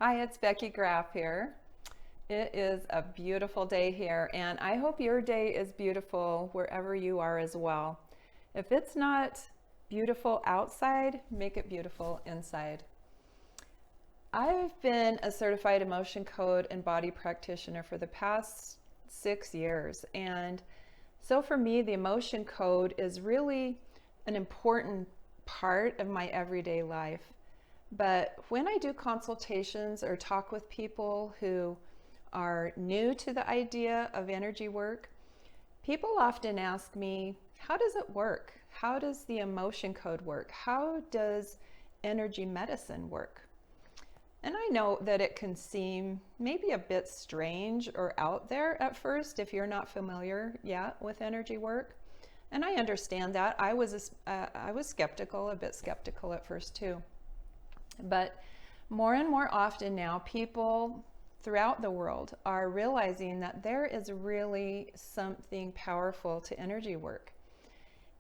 Hi, it's Becky Graff here. It is a beautiful day here, and I hope your day is beautiful wherever you are as well. If it's not beautiful outside, make it beautiful inside. I've been a certified emotion code and body practitioner for the past 6 years, and so for me, the emotion code is really an important part of my everyday life. But when I do consultations or talk with people who are new to the idea of energy work, people often ask me, how does it work? How does the emotion code work? How does energy medicine work? And I know that it can seem maybe a bit strange or out there at first if you're not familiar yet with energy work. And I understand that. I was skeptical, a bit skeptical at first too. But more and more often now, people throughout the world are realizing that there is really something powerful to energy work.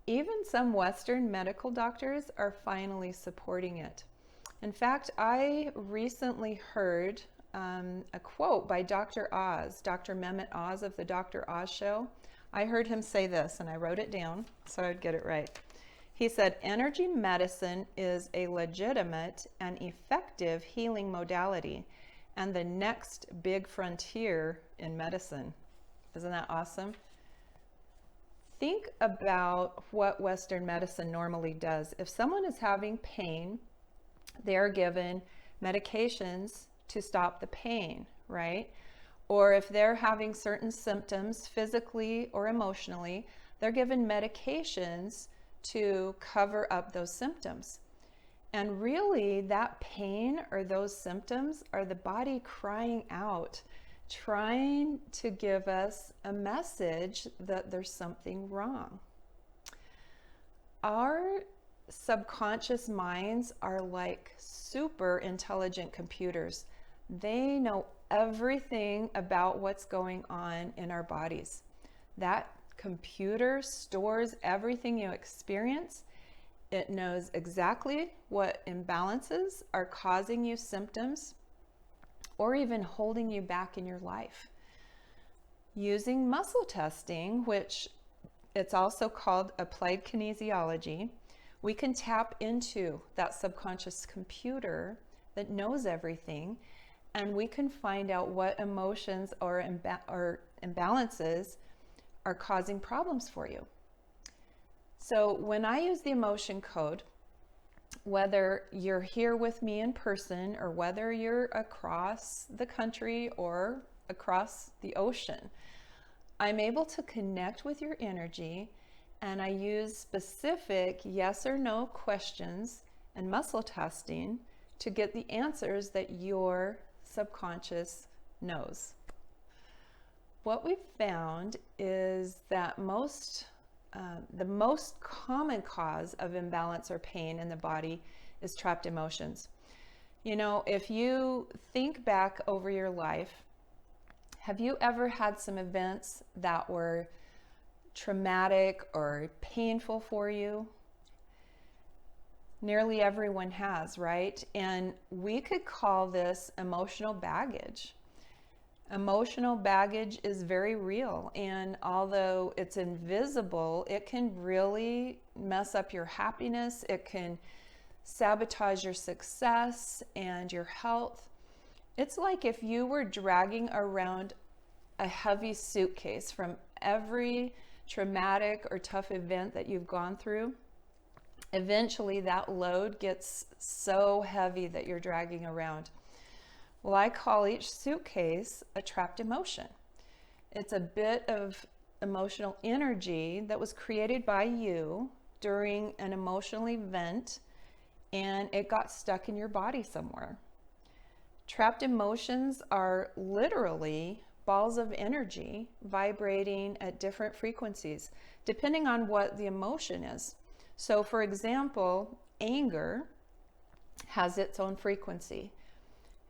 Even some Western medical doctors are finally supporting it. In fact, I recently heard a quote by Dr. Oz, Dr. Mehmet Oz of the Dr. Oz Show. I heard him say this, and I wrote it down so I'd get it right. He said, energy medicine is a legitimate and effective healing modality and the next big frontier in medicine. Isn't that awesome? Think about what Western medicine normally does. If someone is having pain, they're given medications to stop the pain, right? Or if they're having certain symptoms physically or emotionally, they're given medications to cover up those symptoms. And really, that pain or those symptoms are the body crying out, trying to give us a message that there's something wrong. Our subconscious minds are like super intelligent computers. They know everything about what's going on in our bodies. That computer stores everything you experience. It knows exactly what imbalances are causing you symptoms or even holding you back in your life. Using muscle testing, which it's also called applied kinesiology, we can tap into that subconscious computer that knows everything, and we can find out what emotions or imbalances are causing problems for you. So when I use the emotion code, whether you're here with me in person or whether you're across the country or across the ocean, I'm able to connect with your energy, and I use specific yes or no questions and muscle testing to get the answers that your subconscious knows. What we've found is that the most common cause of imbalance or pain in the body is trapped emotions. You know, if you think back over your life, have you ever had some events that were traumatic or painful for you? Nearly everyone has, right? And we could call this emotional baggage. Emotional baggage is very real, and although it's invisible, it can really mess up your happiness. It can sabotage your success and your health. It's like if you were dragging around a heavy suitcase from every traumatic or tough event that you've gone through. Eventually, that load gets so heavy that you're dragging around. Well, I call each suitcase a trapped emotion. It's a bit of emotional energy that was created by you during an emotional event, and it got stuck in your body somewhere. Trapped emotions are literally balls of energy vibrating at different frequencies, depending on what the emotion is. So, for example, anger has its own frequency.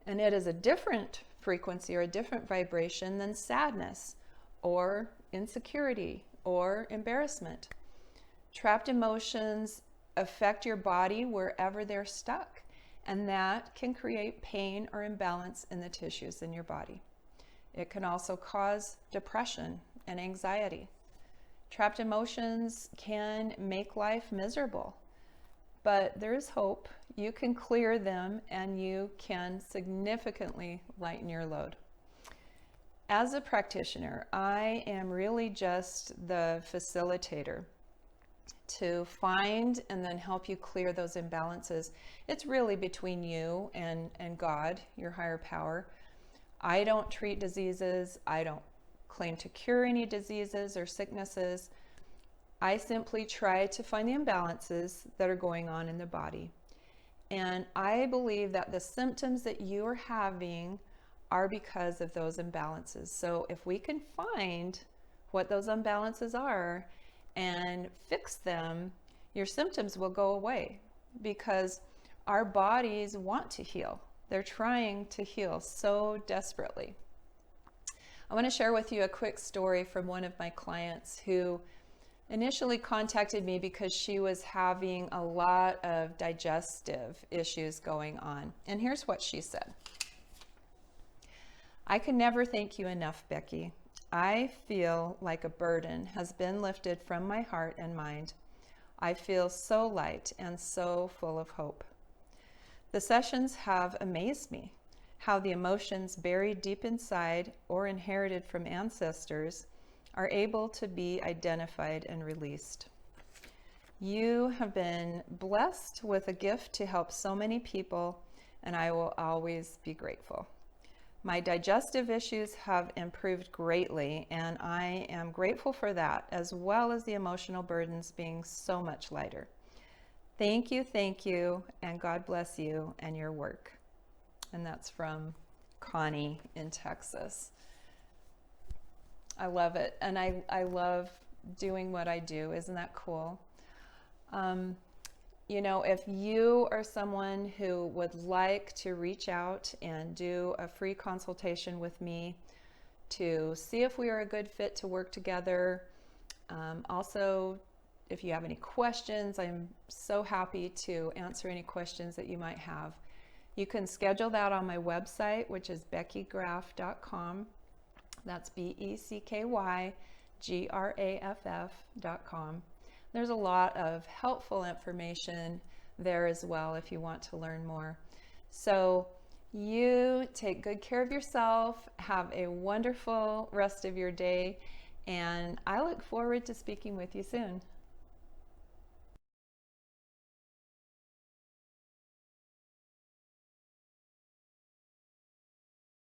And it is a different frequency or a different vibration than sadness or insecurity or embarrassment. Trapped emotions affect your body wherever they're stuck. and that can create pain or imbalance in the tissues in your body. It can also cause depression and anxiety. Trapped emotions can make life miserable, but there is hope. You can clear them and you can significantly lighten your load. As a practitioner, I am really just the facilitator to find and then help you clear those imbalances. It's really between you and God, your higher power. I don't treat diseases. I don't claim to cure any diseases or sicknesses. I simply try to find the imbalances that are going on in the body. And I believe that the symptoms that you are having are because of those imbalances. So if we can find what those imbalances are and fix them, your symptoms will go away, because our bodies want to heal. They're trying to heal so desperately. I want to share with you a quick story from one of my clients who initially contacted me because she was having a lot of digestive issues going on. And here's what she said. I can never thank you enough, Becky. I feel like a burden has been lifted from my heart and mind. I feel so light and so full of hope. The sessions have amazed me, how the emotions buried deep inside or inherited from ancestors are able to be identified and released. You have been blessed with a gift to help so many people, and I will always be grateful. My digestive issues have improved greatly, and I am grateful for that, as well as the emotional burdens being so much lighter. Thank you, and God bless you and your work. And that's from Connie in Texas. I love it, and I love doing what I do. Isn't that cool? If you are someone who would like to reach out and do a free consultation with me to see if we are a good fit to work together, also, if you have any questions, I'm so happy to answer any questions that you might have. You can schedule that on my website, which is beckygraff.com. That's BECKYGRAFF.com. There's a lot of helpful information there as well if you want to learn more. So you take good care of yourself, have a wonderful rest of your day, and I look forward to speaking with you soon.